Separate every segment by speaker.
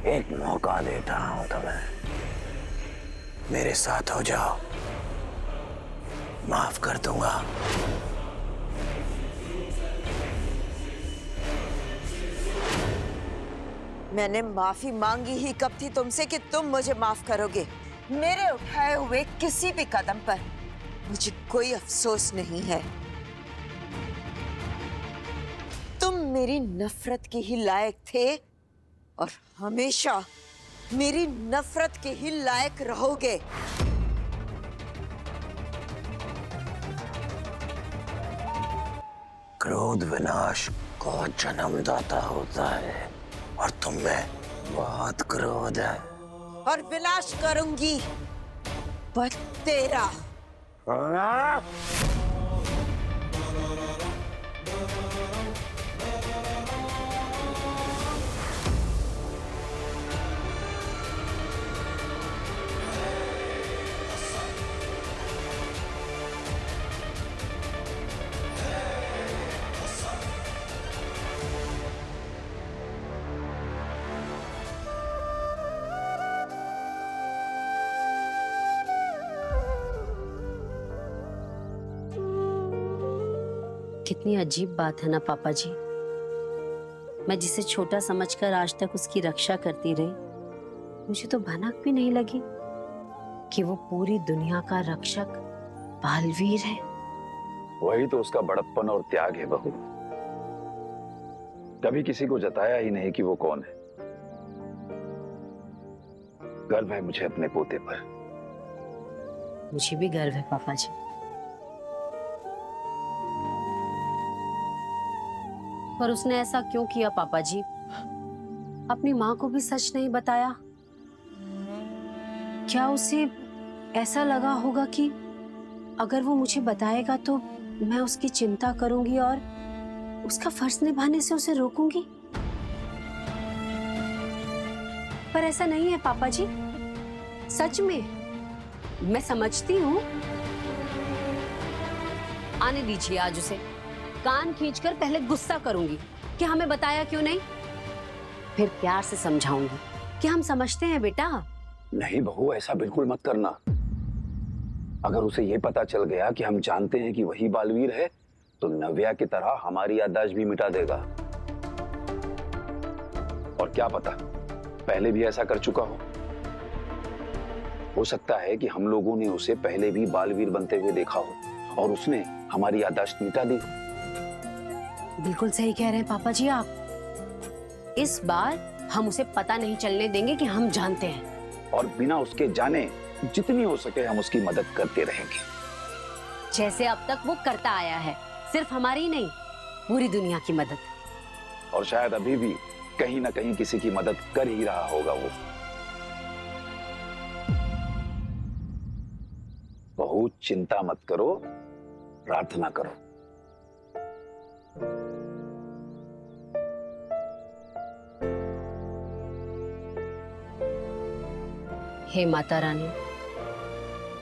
Speaker 1: एक मौका देता हूं तुम्हें, मेरे साथ हो जाओ, माफ कर दूंगा।
Speaker 2: मैंने माफी मांगी ही कब थी तुमसे कि तुम मुझे माफ करोगे। मेरे उठाए हुए किसी भी कदम पर मुझे कोई अफसोस नहीं है। तुम मेरी नफरत के ही लायक थे और हमेशा मेरी नफरत के ही लायक रहोगे।
Speaker 1: क्रोध विनाश को जन्मदाता होता है और तुम में बहुत क्रोध है।
Speaker 2: और विनाश करूंगी पर तेरा।
Speaker 3: कितनी अजीब बात है ना पापा जी। मैं जिसे छोटा समझकर आज तक उसकी रक्षा करती रही, मुझे तो भनक भी नहीं लगी कि वो पूरी दुनिया का रक्षक बालवीर है।
Speaker 4: वही तो उसका बड़प्पन और त्याग है बहू। कभी किसी को जताया ही नहीं कि वो कौन है। गर्व है मुझे अपने पोते पर।
Speaker 3: मुझे भी गर्व है पापा जी। पर उसने ऐसा क्यों किया पापा जी? अपनी माँ को भी सच नहीं बताया? क्या उसे ऐसा लगा होगा कि अगर वो मुझे बताएगा तो मैं उसकी चिंता करूंगी और उसका फर्ज निभाने से उसे रोकूंगी? पर ऐसा नहीं है पापा जी, सच में मैं समझती हूँ। आने दीजिए आज उसे। कान खींचकर पहले गुस्सा करूंगी कि हमें बताया क्यों नहीं, फिर प्यार से समझाऊंगी कि हम समझते हैं बेटा।
Speaker 4: नहीं बहू, ऐसा बिल्कुल मत करना। अगर उसे ये पता चल गया कि हम जानते हैं कि वही बालवीर है, तो नव्या की तरह हमारी याददाश्त भी मिटा देगा। और क्या पता पहले भी ऐसा कर चुका हो सकता है कि हम लोगों ने उसे पहले भी बालवीर बनते हुए देखा हो और उसने हमारी याददाश्त मिटा दी।
Speaker 3: बिल्कुल सही कह रहे हैं पापा जी आप। इस बार हम उसे पता नहीं चलने देंगे कि हम जानते हैं।
Speaker 4: और बिना उसके जाने जितनी हो सके हम उसकी मदद करते रहेंगे,
Speaker 3: जैसे अब तक वो करता आया है। सिर्फ हमारी ही नहीं, पूरी दुनिया की मदद।
Speaker 4: और शायद अभी भी कहीं ना कहीं किसी की मदद कर ही रहा होगा वो। बहुत चिंता मत करो, प्रार्थना करो।
Speaker 3: हे माता रानी,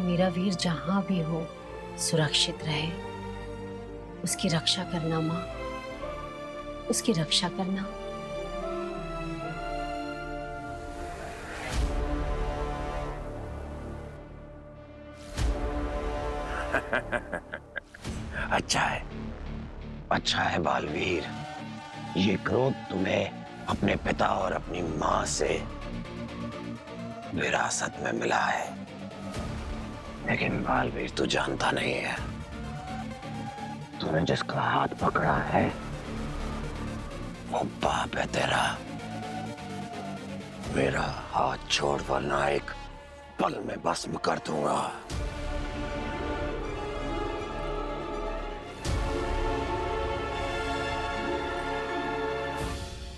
Speaker 3: मेरा वीर जहां भी हो सुरक्षित रहे। उसकी रक्षा करना माँ, उसकी रक्षा करना।
Speaker 1: अच्छा है बालवीर। ये क्रोध तुम्हें अपने पिता और अपनी माँ से विरासत में मिला है, लेकिन बालवीर तू जानता नहीं है, तूने जिसका हाथ पकड़ा है वो बाप है तेरा। मेरा हाथ छोड़ वरना एक पल में भस्म कर दूंगा।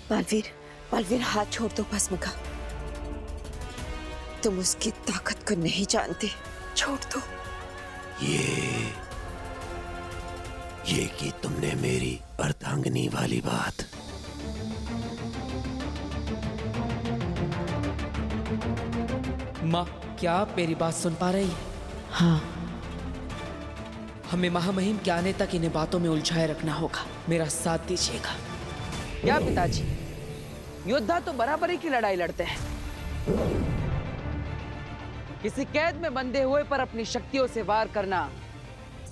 Speaker 2: बालवीर, बालवीर हाथ छोड़ दो भस्म का। तुम उसकी ताकत को नहीं जानते, छोड़ दो।
Speaker 1: ये की तुमने मेरी अर्धांगिनी वाली बात।
Speaker 5: माँ, क्या आप मेरी बात सुन पा रही हैं?
Speaker 3: हाँ।
Speaker 5: हमें महामहिम के आने तक इन्हें बातों में उलझाए रखना होगा। मेरा साथ दीजिएगा।
Speaker 6: क्या पिताजी,
Speaker 5: योद्धा तो बराबरी की लड़ाई लड़ते हैं। किसी कैद में बंधे हुए पर अपनी शक्तियों से वार करना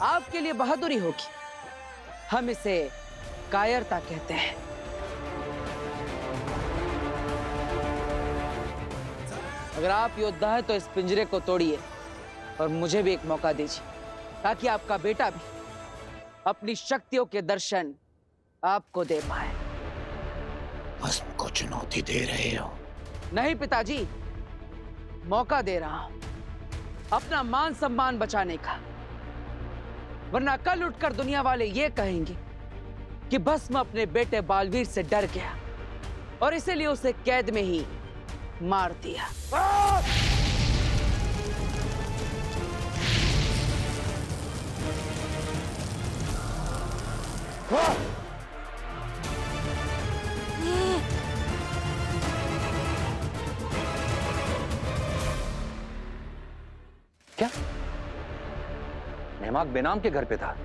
Speaker 5: आपके लिए बहादुरी होगी। हम इसे कायरता कहते हैं। अगर आप योद्धा हैं तो इस पिंजरे को तोड़िए और मुझे भी एक मौका दीजिए, ताकि आपका बेटा भी अपनी शक्तियों के दर्शन आपको दे पाए।
Speaker 1: भस्म को चुनौती दे रहे हो?
Speaker 5: नहीं पिताजी, मौका दे रहा हूं अपना मान सम्मान बचाने का, वरना कल उठकर दुनिया वाले ये कहेंगे कि भस्म अपने बेटे बालवीर से डर गया और इसीलिए उसे कैद में ही मार दिया।
Speaker 4: क्या नेमाक बेनाम के घर पे था,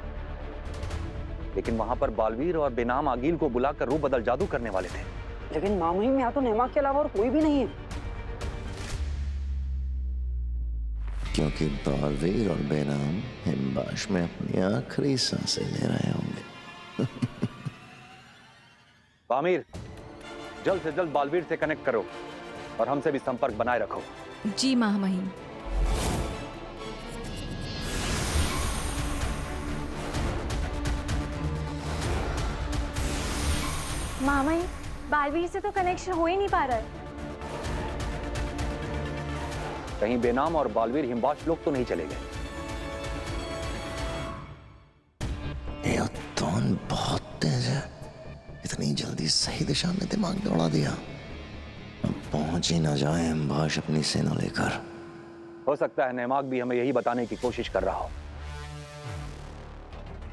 Speaker 4: लेकिन वहां पर बालवीर और बेनाम आगील को बुलाकर रूप बदल जादू करने वाले थे।
Speaker 6: लेकिन मामूही में यहाँ तो नेमाक के अलावा और कोई भी नहीं है।
Speaker 1: क्योंकि बालवीर और बेनाम हिमबाश में अपनी आखिरी सांसें ले रहे होंगे।
Speaker 4: आमिर, जल्द से जल्द बालवीर से कनेक्ट करो और हमसे भी संपर्क बनाए रखो।
Speaker 7: जी महामहिम।
Speaker 8: महामहिम, बालवीर से तो कनेक्शन हो ही नहीं पा रहा है।
Speaker 4: कहीं बेनाम और बालवीर हिमबाश लोग तो नहीं चले गए?
Speaker 1: ये टोन बहुत तेज है। इतनी जल्दी सही दिशा में दिमाग दौड़ा दिया। अब पहुंच ही ना जाए हिमबाश अपनी सेना लेकर।
Speaker 4: हो सकता है नेमाक भी हमें यही बताने की कोशिश कर रहा हो।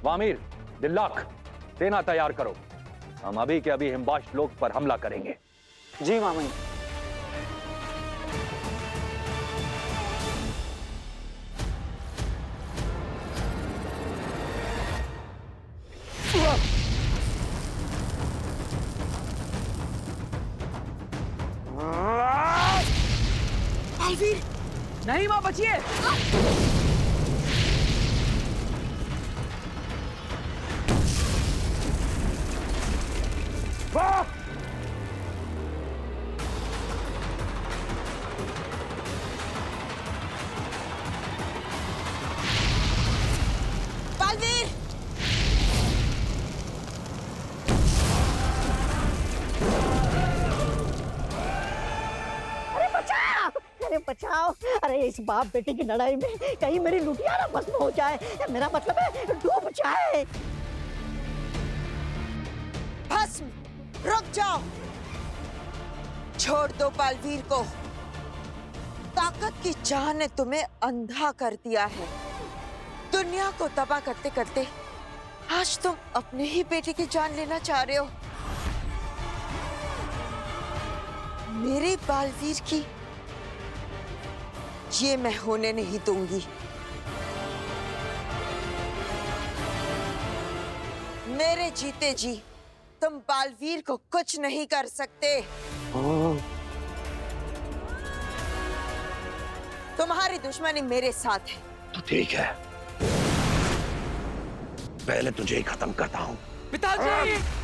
Speaker 4: वामिर, दिल्लाक, सेना तैयार करो। हम अभी के अभी हिमबाश लोग पर हमला करेंगे।
Speaker 6: जी मामूही।
Speaker 5: नहीं मां, बचिए।
Speaker 2: बालवीर!
Speaker 6: अरे बचाओ! अरे इस बाप बेटे की लड़ाई में कहीं मेरी लुटिया ना भस्म हो जाए। मेरा मतलब है डूब जाए।
Speaker 2: भस्म, रुक जाओ। छोड़ दो बालवीर को। ताकत की चाह ने तुम्हें अंधा कर दिया है। दुनिया को तबाह करते करते आज तुम अपने ही बेटे की जान लेना चाह रहे हो। मेरे बालवीर की ये मैं होने नहीं दूंगी। मेरे जीते जी तुम बालवीर को कुछ नहीं कर सकते। तुम्हारी दुश्मनी मेरे साथ है।
Speaker 1: तो ठीक है, पहले तुझे ही खत्म करता हूं।
Speaker 5: पिताजी!